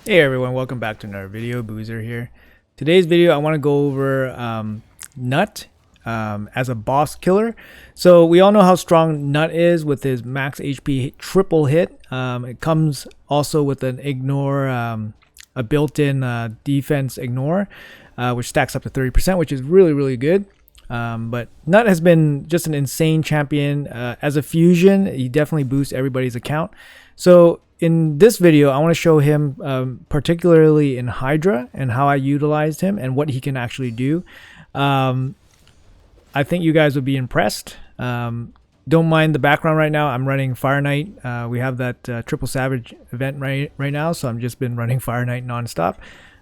Hey everyone, welcome back to another video. Boozer here. Today's video I want to go over Gnut as a boss killer. So we all know how strong Gnut is with his max HP triple hit. It comes also with an ignore, a built-in defense ignore, which stacks up to 30%, which is really good. But Gnut has been just an insane champion. As a fusion, he definitely boosts everybody's account. So in this video, I want to show him particularly in Hydra and how I utilized him and what he can actually do. I think you guys would be impressed. Don't mind the background right now. I'm running Fire Knight. We have that Triple Savage event right now, so I'm just been running Fire Knight nonstop.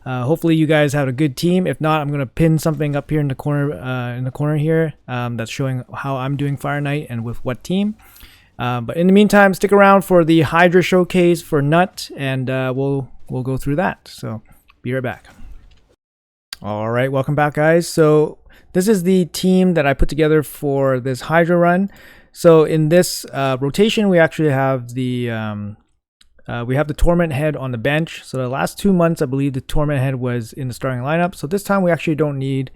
Hopefully you guys have a good team. If not, I'm gonna pin something up here in the corner here that's showing how I'm doing Fire Knight and with what team. But in the meantime, stick around for the Hydra showcase for Gnut, and we'll go through that. So be right back. All right, welcome back, guys. So this is the team that I put together for this Hydra run. So in this rotation, we actually have the torment head on the bench. So the last 2 months, I believe the torment head was in the starting lineup. So this time we actually don't need.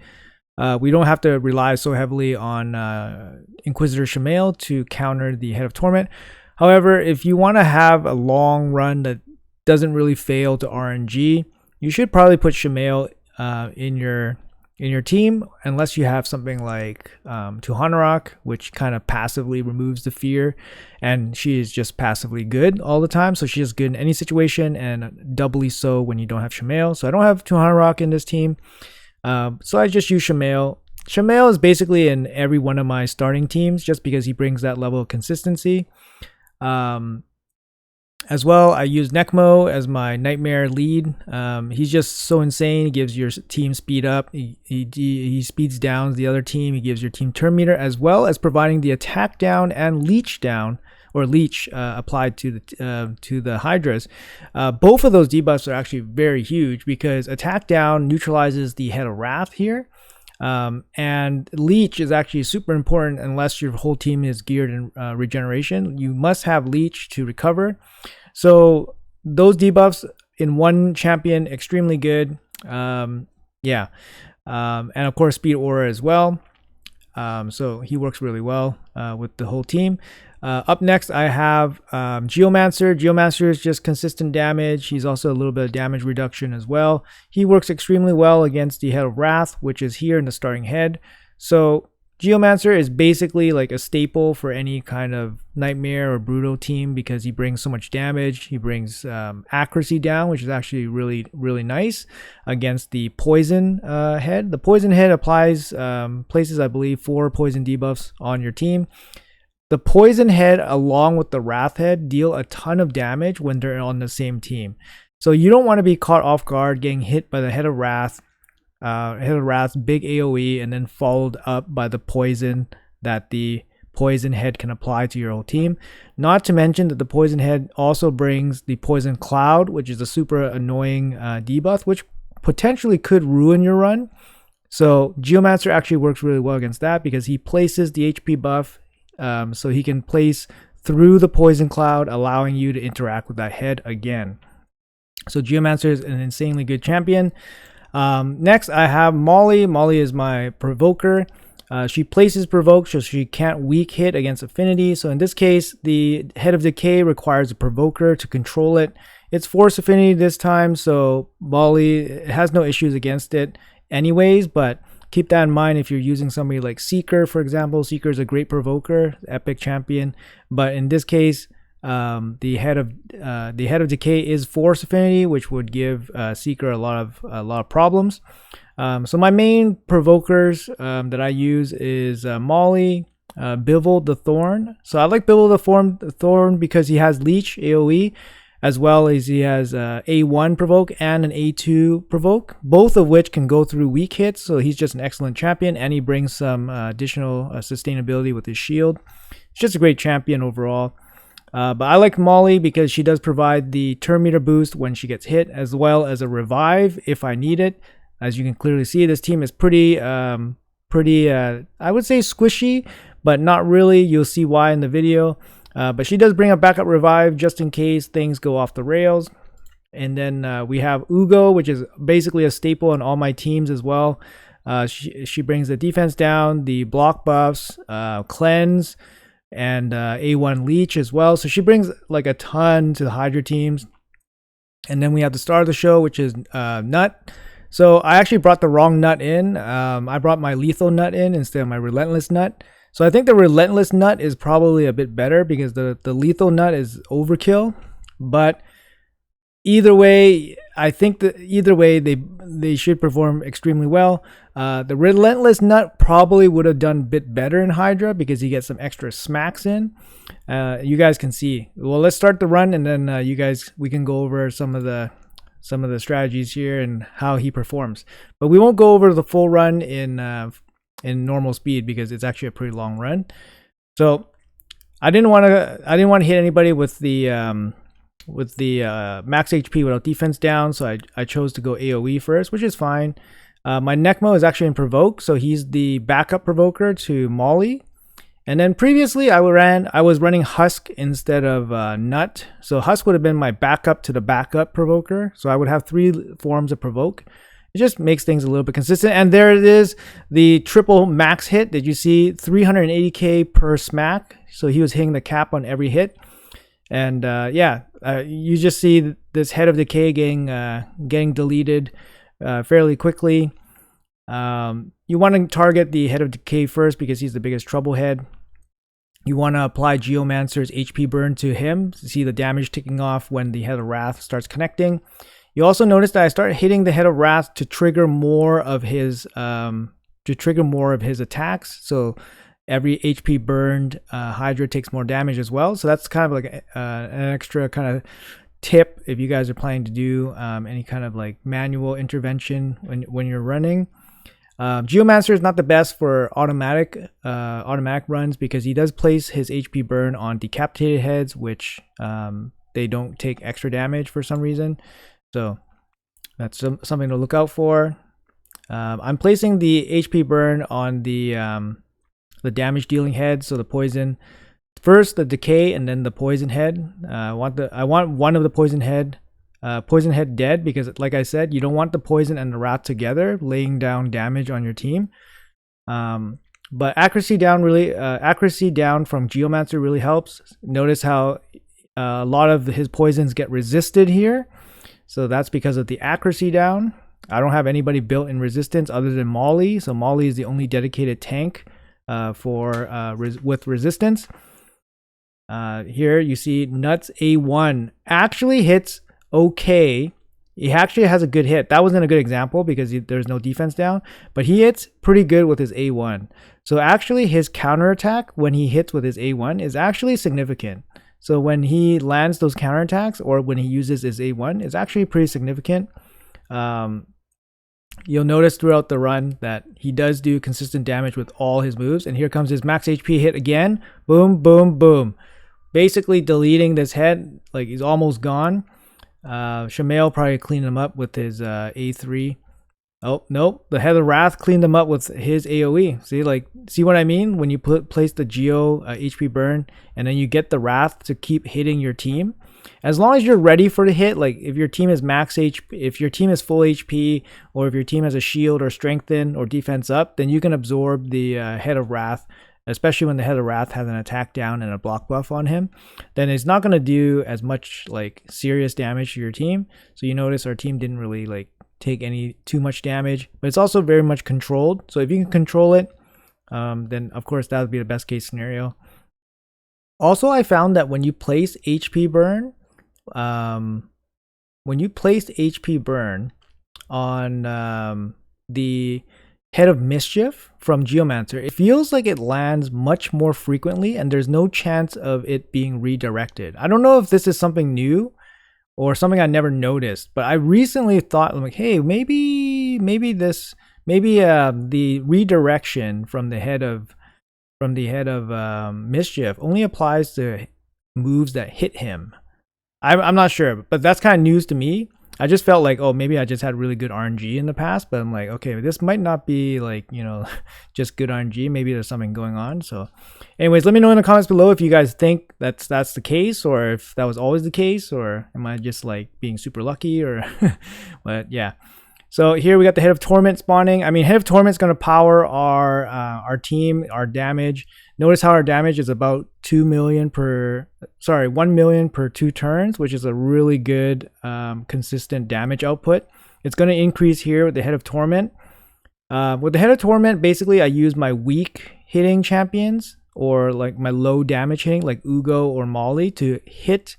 We don't have to rely so heavily on Inquisitor Shamail to counter the Head of Torment. However, if you want to have a long run that doesn't really fail to RNG, you should probably put Shamail in your team, unless you have something like Tuhanarok, which kind of passively removes the fear, and she is just passively good all the time. So she's good in any situation, and doubly so when you don't have Shamail. So I don't have Tuhanarok in this team. So I just use Shamail. Shamail is basically in every one of my starting teams just because he brings that level of consistency. As well, I use Necmo as my Nightmare lead. He's just so insane. He gives your team speed up. He speeds down the other team. He gives your team turn meter, as well as providing the attack down and leech down, or leech applied to the Hydras. Both of those debuffs are actually very huge because attack down neutralizes the Head of Wrath here, and leech is actually super important unless your whole team is geared in regeneration. You must have leech to recover. So those debuffs in one champion, extremely good. And of course speed aura as well. So he works really well with the whole team. Up next, I have Geomancer. Geomancer is just consistent damage. He's also a little bit of damage reduction as well. He works extremely well against the Head of Wrath, which is here in the starting head. So Geomancer is basically like a staple for any kind of Nightmare or Brutal team because he brings so much damage. He brings accuracy down, which is actually really nice against the Poison head. The Poison head applies, places I believe 4 poison debuffs on your team. The Poison head along with the Wrath head deal a ton of damage when they're on the same team. So you don't want to be caught off guard getting hit by the Head of Wrath, big AoE, and then followed up by the poison that the Poison head can apply to your whole team. Not to mention that the Poison head also brings the Poison Cloud, which is a super annoying debuff, which potentially could ruin your run. So Geomancer actually works really well against that because he places the HP buff. So he can place through the Poison Cloud, allowing you to interact with that head again. So Geomancer is an insanely good champion. Next, I have Molly. Molly is my Provoker. She places Provoke, so she can't weak hit against Affinity. So in this case, the Head of Decay requires a Provoker to control it. It's Force Affinity this time, so Molly has no issues against it anyways, but keep that in mind if you're using somebody like Seeker, for example. Seeker is a great Provoker, epic champion, but in this case, the head of Decay is Force Affinity, which would give Seeker a lot of problems. So my main Provokers that I use is Molly, Bivol the Thorn. So I like Bivol the Thorn because he has Leech AoE, as well as he has A1 provoke and an A2 provoke, both of which can go through weak hits. So he's just an excellent champion, and he brings some additional sustainability with his shield. It's just a great champion overall. But I like Molly because she does provide the turn meter boost when she gets hit, as well as a revive if I need it. As you can clearly see, this team is pretty I would say squishy, but not really. You'll see why in the video. But she does bring a backup revive just in case things go off the rails. And then we have Ugo, which is basically a staple in all my teams as well. She brings the defense down, the block buffs, cleanse, and A1 leech as well. So she brings like a ton to the Hydra teams. And then we have the star of the show, which is Gnut. So I actually brought the wrong Gnut in. I brought my lethal Gnut in instead of my relentless Gnut. So I think the relentless Gnut is probably a bit better because the lethal Gnut is overkill. But either way, I think that either way they should perform extremely well. The relentless Gnut probably would have done a bit better in Hydra because you get some extra smacks in. You guys can see. Well, let's start the run, and then we can go over some of the strategies here and how he performs. But we won't go over the full run in normal speed because it's actually a pretty long run. So I didn't want to hit anybody with the max HP without defense down, so I chose to go AoE first, which is fine. My Necmo is actually in provoke, so he's the backup provoker to Molly. And then previously I was running Husk instead of Gnut, so Husk would have been my backup to the backup provoker, so I would have 3 forms of provoke. It just makes things a little bit consistent. And there it is, the triple max hit. Did you see 380k per smack? So he was hitting the cap on every hit. And you just see this head of decay getting deleted fairly quickly. You want to target the head of decay first because he's the biggest trouble head. You want to apply Geomancer's HP burn to him to see the damage ticking off when the head of wrath starts connecting. You also notice that I start hitting the head of wrath to trigger more of his attacks. So every HP burned Hydra takes more damage as well. So that's kind of like an extra kind of tip if you guys are planning to do any kind of like manual intervention when you're running. Geomancer is not the best for automatic runs because he does place his HP burn on decapitated heads, which they don't take extra damage for some reason. So that's something to look out for. I'm placing the HP burn on the damage dealing head, so the poison first, the decay, and then the poison head. I want one of the poison head dead because, like I said, you don't want the poison and the wrath together laying down damage on your team. But accuracy down from Geomancer really helps. Notice how a lot of his poisons get resisted here, so that's because of the accuracy down. I don't have anybody built in resistance other than Molly, so Molly is the only dedicated tank with resistance. Here you see Nuts A1 actually hits okay. He actually has a good hit. That wasn't a good example because there's no defense down, but he hits pretty good with his A1. So actually his counterattack when he hits with his A1 is actually significant. So when he lands those counterattacks or when he uses his A1, it's actually pretty significant. You'll notice throughout the run that he does do consistent damage with all his moves. And here comes his max HP hit again. Boom, boom, boom. Basically deleting this head, like he's almost gone. Shamail probably cleaned him up with his A3. Oh, nope. The Head of Wrath cleaned him up with his AoE. See what I mean? When you place the Geo HP burn and then you get the Wrath to keep hitting your team. As long as you're ready for the hit, like if your team is max HP, if your team is full HP, or if your team has a shield or strengthen or defense up, then you can absorb the Head of Wrath, especially when the Head of Wrath has an attack down and a block buff on him. Then it's not going to do as much like serious damage to your team. So you notice our team didn't really like take too much damage, but it's also very much controlled. So if you can control it, then of course that would be the best case scenario. Also, I found that when you place HP burn, on the Head of Mischief from Geomancer, it feels like it lands much more frequently and there's no chance of it being redirected. I don't know if this is something new or something I never noticed, but I recently thought, like, hey, maybe the redirection from the head of Mischief only applies to moves that hit him. I'm not sure, but that's kind of news to me. I just felt like, oh, maybe I just had really good RNG in the past, but I'm like, okay, this might not be like, just good RNG. Maybe there's something going on. So anyways, let me know in the comments below if you guys think that's the case, or if that was always the case, or am I just like being super lucky, or but yeah. So here we got the Head of Torment spawning. I mean, Head of Torment's going to power our team, our damage. Notice how our damage is about 1 million per 2 turns, which is a really good consistent damage output. It's going to increase here with the Head of Torment. With the Head of Torment, basically I use my weak hitting champions, or like my low damage hitting, like Ugo or Molly, to hit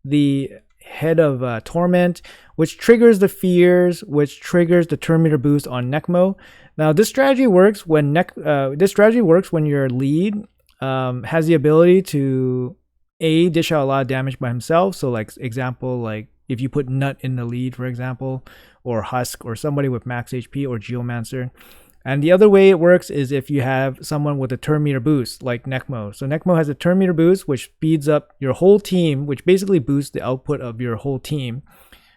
the Head of Torment, which triggers the fears, which triggers the turn meter boost on Necmo. Now this strategy works when your lead has the ability to dish out a lot of damage by himself. So like example, like if you put Gnut in the lead, for example, or Husk, or somebody with max HP, or Geomancer. And the other way it works is if you have someone with a turn meter boost, like Necmo. So Necmo has a turn meter boost, which speeds up your whole team, which basically boosts the output of your whole team.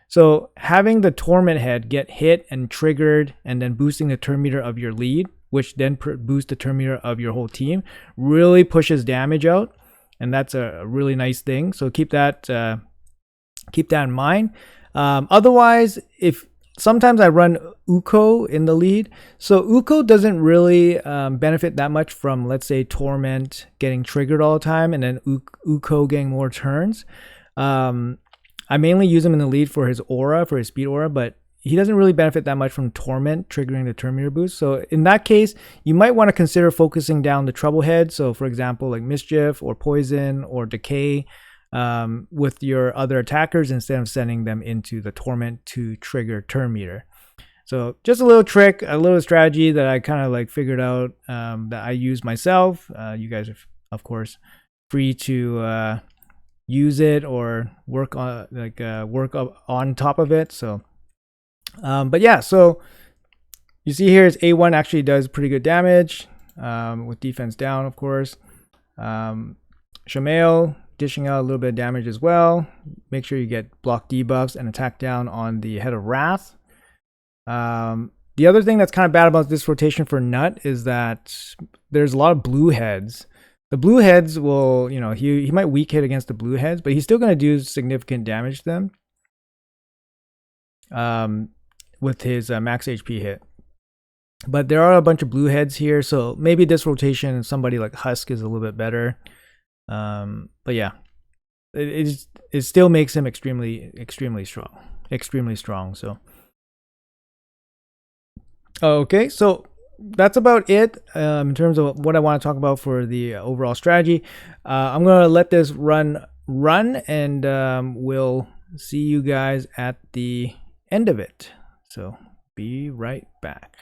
So having the Torment Head get hit and triggered, and then boosting the turn meter of your lead, which then boosts the turn meter of your whole team, really pushes damage out. And that's a really nice thing. So keep that in mind. Otherwise, sometimes I run Uko in the lead. So Uko doesn't really benefit that much from, let's say, Torment getting triggered all the time, and then Uko getting more turns. I mainly use him in the lead for his aura, for his speed aura, but he doesn't really benefit that much from Torment triggering the turn meter boost. So in that case, you might want to consider focusing down the Trouble Head. So for example, like Mischief or Poison or Decay, with your other attackers, instead of sending them into the Torment to trigger turn meter. So just a little trick, a little strategy that I kind of like figured out, that I use myself. You guys are, of course, free to use it or work on on top of it. So but yeah, so you see here is A1 actually does pretty good damage, with defense down, of course. Shamail dishing out a little bit of damage as well. Make sure you get block debuffs and attack down on the Head of Wrath. The other thing that's kind of bad about this rotation for Nut is that there's a lot of blue heads. The blue heads will, he might weak hit against the blue heads, but he's still going to do significant damage to them with his max HP hit. But there are a bunch of blue heads here, so maybe this rotation, somebody like Husk is a little bit better. But yeah, it still makes him extremely strong. So okay, so that's about it in terms of what I want to talk about for the overall strategy. I'm gonna let this run, and we'll see you guys at the end of it. So be right back.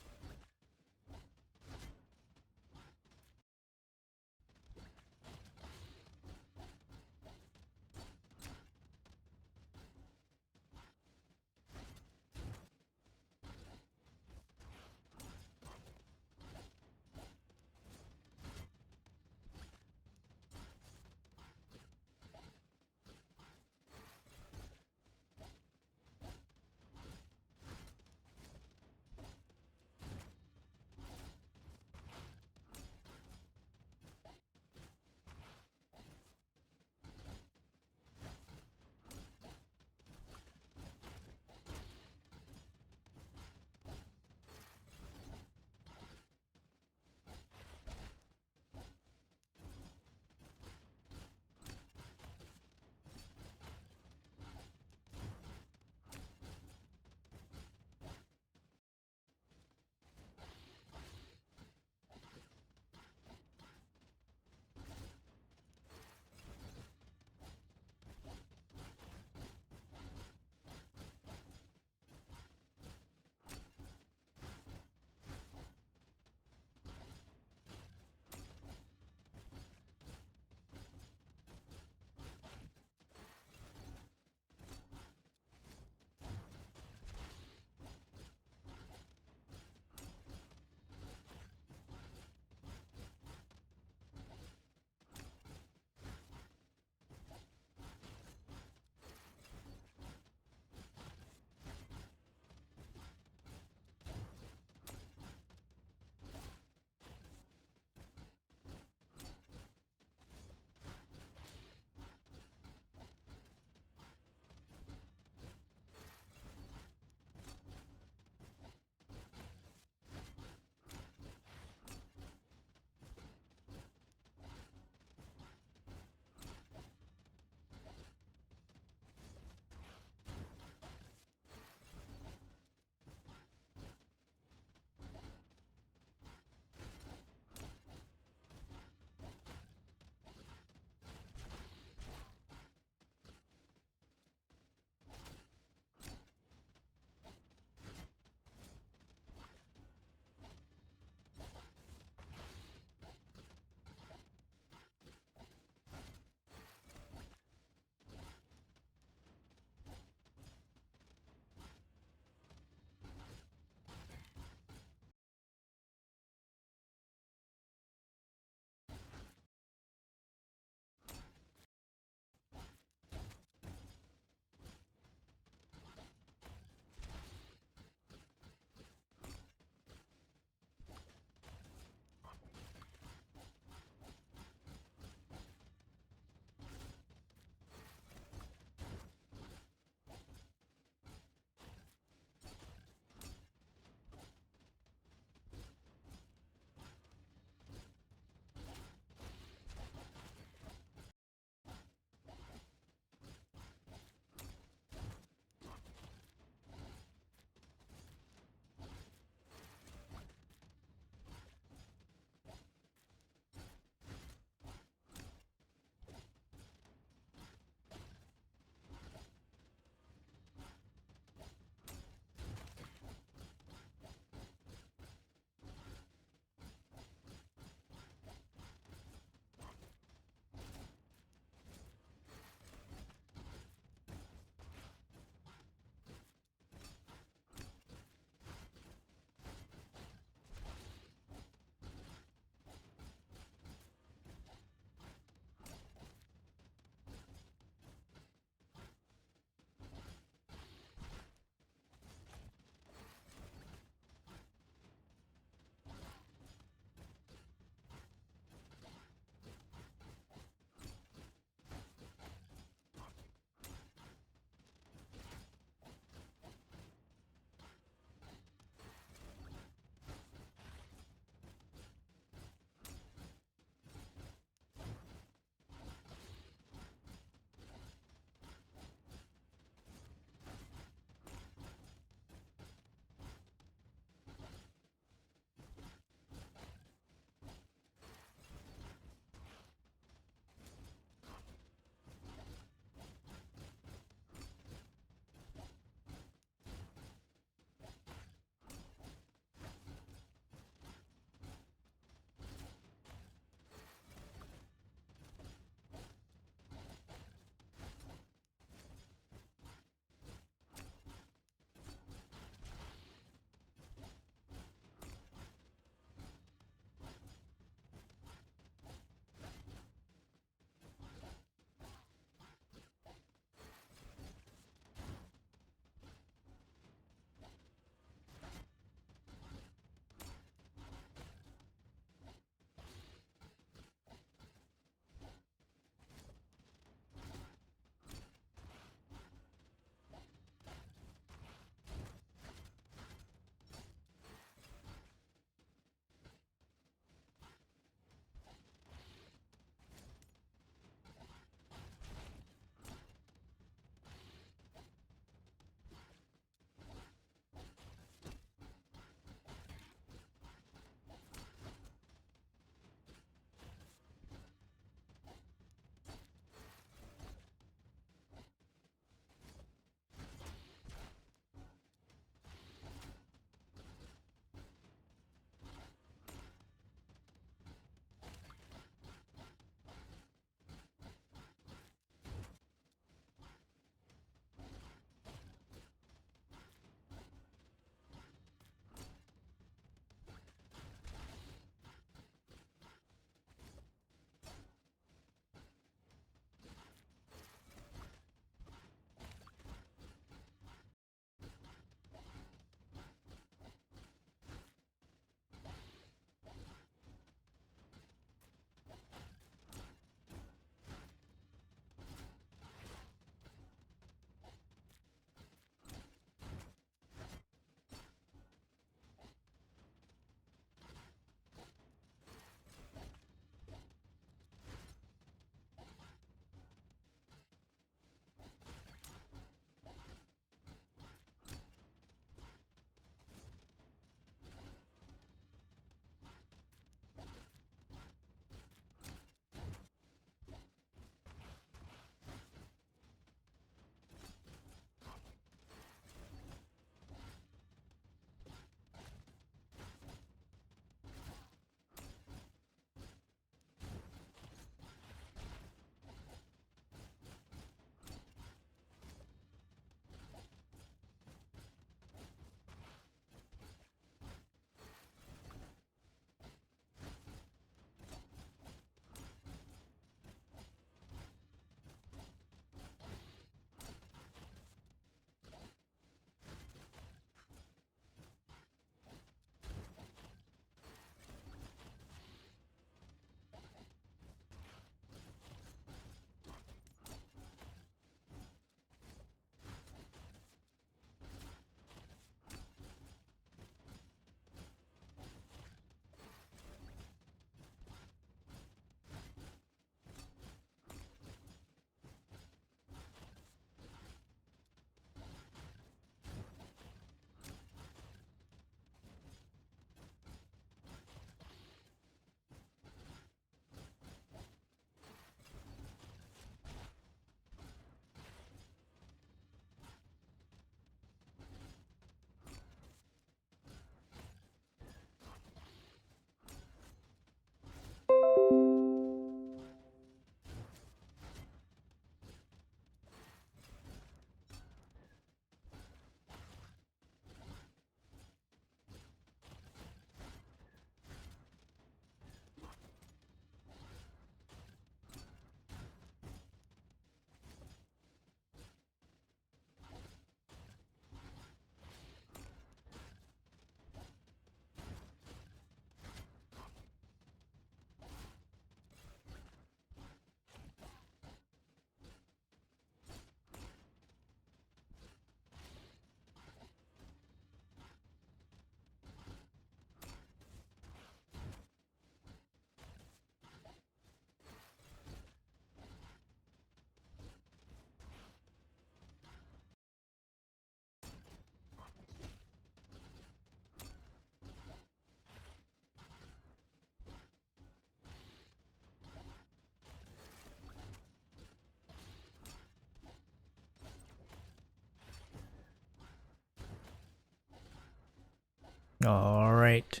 All right.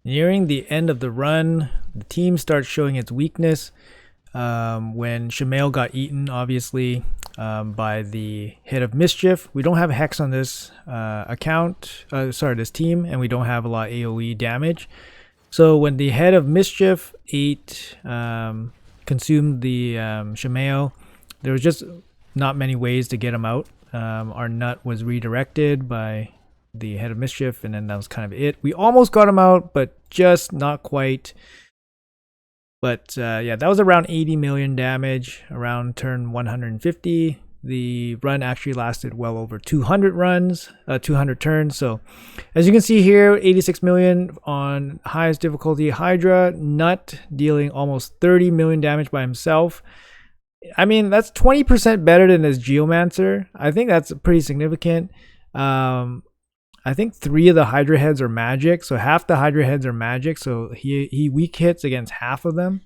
Nearing the end of the run, the team starts showing its weakness. When Shamail got eaten, obviously, by the Head of Mischief. We don't have Hex on this this team, and we don't have a lot of AoE damage. So when the Head of Mischief consumed the Shamail, there was just not many ways to get him out. Our Nut was redirected by the Head of Mischief, and then that was kind of it. We almost got him out, but just not quite. But yeah, that was around 80 million damage around turn 150. The run actually lasted well over 200 turns. So as you can see here, 86 million on highest difficulty Hydra. Nut dealing almost 30 million damage by himself. I mean, that's 20% better than his Geomancer. I think that's pretty significant. I think 3 of the Hydra heads are magic, so half the Hydra heads are magic, so he weak hits against half of them.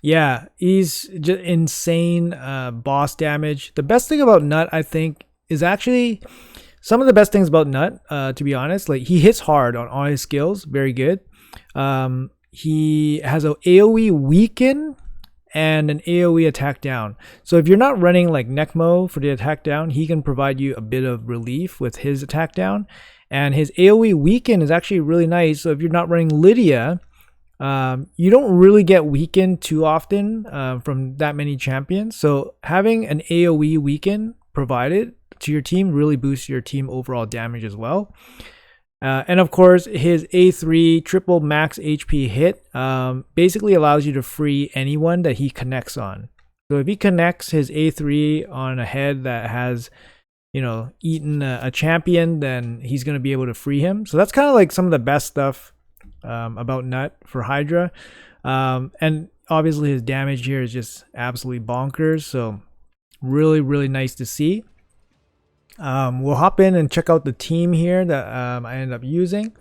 Yeah, he's just insane boss damage. The best thing about Nut, I think, is actually some of the best things about Nut, to be honest. Like, he hits hard on all his skills, very good. He has an AoE weaken and an AoE attack down. So if you're not running like Necmo for the attack down, he can provide you a bit of relief with his attack down. And his AoE weaken is actually really nice. So if you're not running Lydia, you don't really get weakened too often from that many champions. So having an AoE weaken provided to your team really boosts your team overall damage as well. And of course, his A3 triple max HP hit basically allows you to free anyone that he connects on. So if he connects his A3 on a head that has, eaten a champion, then he's going to be able to free him. So that's kind of like some of the best stuff about Nut for Hydra. And obviously his damage here is just absolutely bonkers. So really, really nice to see. We'll hop in and check out the team here that I ended up using.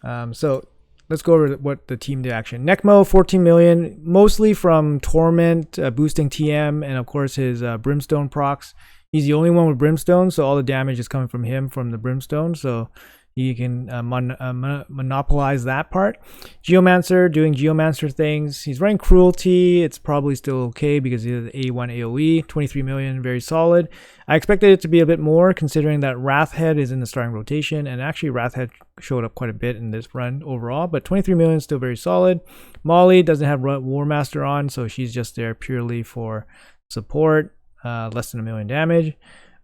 So let's go over what the team did action. Necmo, 14 million, mostly from Torment, boosting TM, and of course his Brimstone procs. He's the only one with Brimstone, so all the damage is coming from him from the Brimstone. So you can monopolize that part. Geomancer doing Geomancer things. He's running Cruelty. It's probably still okay because he has A1 AoE. 23 million, very solid. I expected it to be a bit more considering that Wrathhead is in the starting rotation, and actually Wrathhead showed up quite a bit in this run overall, but 23 million is still very solid. Molly doesn't have War Master on, so she's just there purely for support. Less than 1 million damage.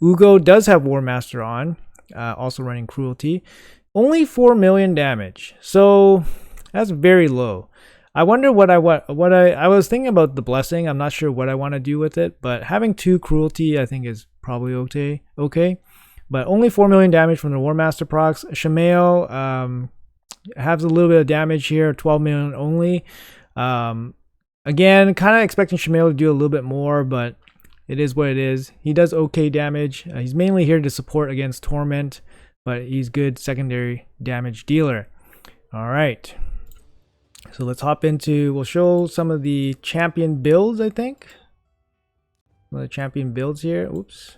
Ugo does have War Master on. Also running Cruelty, only 4 million damage, so that's very low. I wonder what I was thinking about the blessing. I'm not sure what I want to do with it, but having 2 Cruelty I think is probably okay. But only 4 million damage from the War Master procs. Shamail has a little bit of damage here, 12 million only. Again, kind of expecting Shamail to do a little bit more, but it is what it is. He does okay damage. He's mainly here to support against Torment, but he's good secondary damage dealer. All right. So let's hop into, we'll show some of the champion builds, I think. Some of the champion builds here. Oops.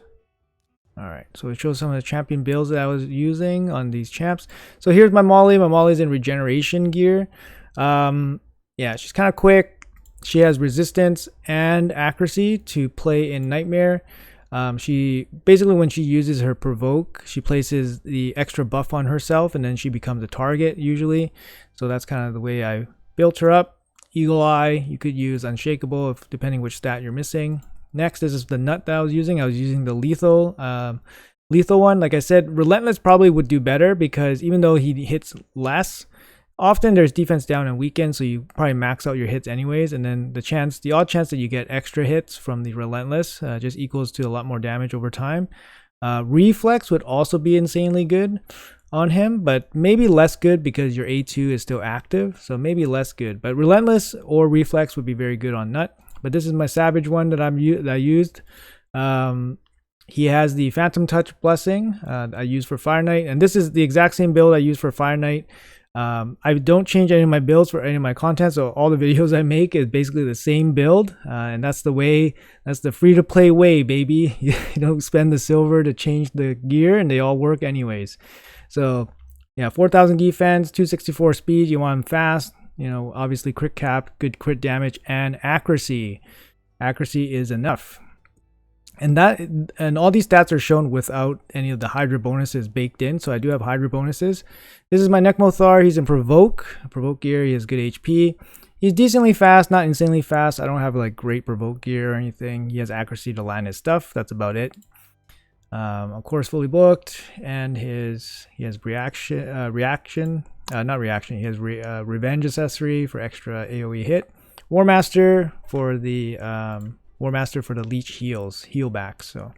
All right. So we'll show some of the champion builds that I was using on these champs. So here's my Molly. My Molly's in regeneration gear. Yeah, she's kind of quick. She has resistance and accuracy to play in Nightmare. She basically, when she uses her provoke, she places the extra buff on herself and then she becomes a target usually. So that's kind of the way I built her up. Eagle Eye, you could use Unshakable if depending which stat you're missing. Next, this is the Nut that I was using. I was using the lethal one. Like I said, Relentless probably would do better because even though he hits less, often there's defense down and weaken, so you probably max out your hits anyways, and then the odd chance that you get extra hits from the Relentless just equals to a lot more damage over time. Reflex would also be insanely good on him, but maybe less good because your A2 is still active, so maybe less good. But Relentless or Reflex would be very good on Nut. But this is my Savage one that I used. He has the Phantom Touch Blessing I use for Fire Knight, and this is the exact same build I use for Fire Knight. I don't change any of my builds for any of my content, so all the videos I make is basically the same build, and that's the way. That's the free-to-play way, baby. You don't spend the silver to change the gear, and they all work anyways. So yeah, 4,000 defense, 264 speed. You want them fast. You know, obviously crit cap, good crit damage, and accuracy. Accuracy is enough. And all these stats are shown without any of the Hydra bonuses baked in. So I do have Hydra bonuses. This is my Nekmothar. He's in Provoke gear. He has good HP. He's decently fast, not insanely fast. I don't have like great Provoke gear or anything. He has accuracy to land his stuff. That's about it. Of course, fully booked. And he has reaction. Not reaction. He has revenge accessory for extra AOE hit. War Master for the leech heal back. So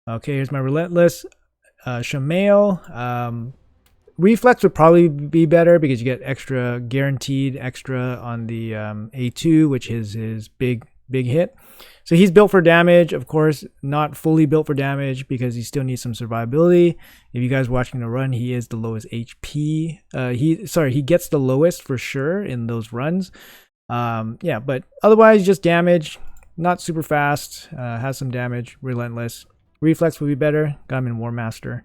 okay, here's my Relentless. Shamail. Reflex would probably be better because you get guaranteed extra on the A2, which is his big hit. So he's built for damage, of course, not fully built for damage because he still needs some survivability. If you guys are watching the run, he is the lowest HP. He gets the lowest for sure in those runs. Yeah, but otherwise just damage. Not super fast, has some damage, Relentless. Reflex would be better, got him in War Master.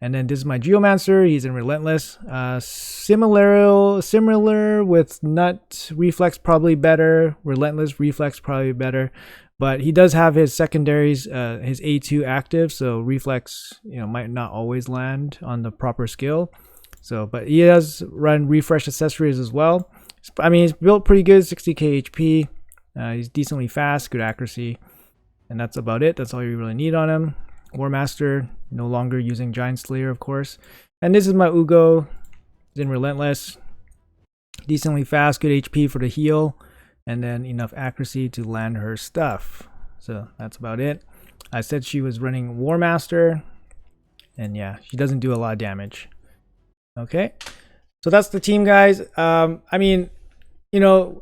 And then this is my Geomancer, he's in Relentless. Similar with Nut, Reflex probably better, Relentless, Reflex probably better. But he does have his secondaries, his A2 active, so Reflex, might not always land on the proper skill. So, but he does run Refresh accessories as well. I mean, he's built pretty good, 60k HP. He's decently fast, good accuracy, and that's about it. That's all you really need on him. War Master, no longer using Giant Slayer, of course. And this is my Ugo. He's in Relentless, decently fast, good HP for the heal, and then enough accuracy to land her stuff. So that's about it. I said she was running War Master, and yeah, she doesn't do a lot of damage. Okay, so that's the team, guys. I mean,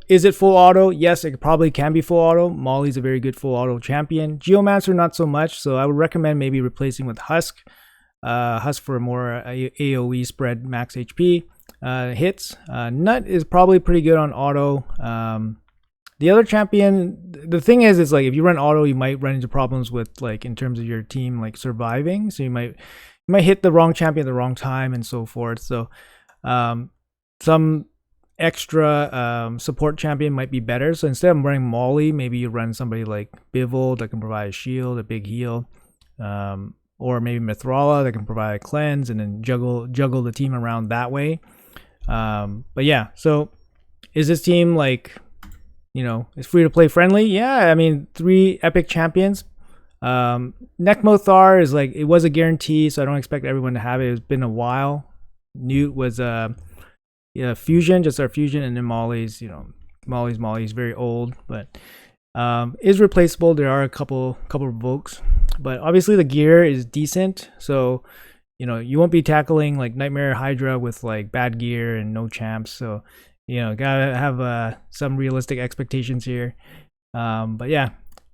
is it full auto? Yes, it probably can be full auto. Molly's a very good full auto champion. Geomancer, not so much. So I would recommend maybe replacing with Husk. Husk for more AoE spread, max HP hits. Nut is probably pretty good on auto. The other champion, the thing is like if you run auto, you might run into problems with like in terms of your team like surviving. So you might hit the wrong champion at the wrong time and so forth. So some extra support champion might be better. So instead of running Molly, maybe you run somebody like Bivol that can provide a shield, a big heal, or maybe Mithrala that can provide a cleanse, and then juggle the team around that way. But yeah, so is this team like, is free to play friendly? Yeah, I mean 3 epic champions. Nekmothar is like, it was a guarantee, so I don't expect everyone to have it. It's been a while. Gnut was fusion, just our fusion, and then Molly's, Molly's very old, but is replaceable. There are a couple Provokes, but obviously the gear is decent, so you won't be tackling like Nightmare Hydra with like bad gear and no champs. So gotta have some realistic expectations here. But yeah,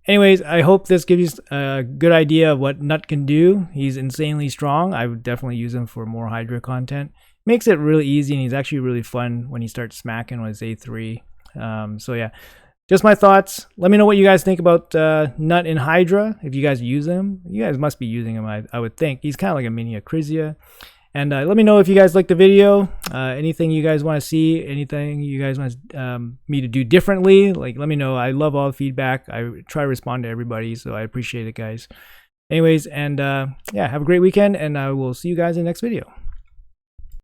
anyways, I hope this gives you a good idea of what Nut can do. He's insanely strong. I would definitely use him for more Hydra content. Makes it really easy, and he's actually really fun when he starts smacking with his A3. So yeah, just my thoughts. Let me know what you guys think about Nut in Hydra. If you guys use him, you guys must be using him, I would think. He's kind of like a mini Acrizia. And let me know if you guys like the video, anything you guys want to see, anything you guys want me to do differently. Like, let me know. I love all the feedback. I try to respond to everybody, so I appreciate it, guys. Anyways, and yeah, have a great weekend, and I will see you guys in the next video.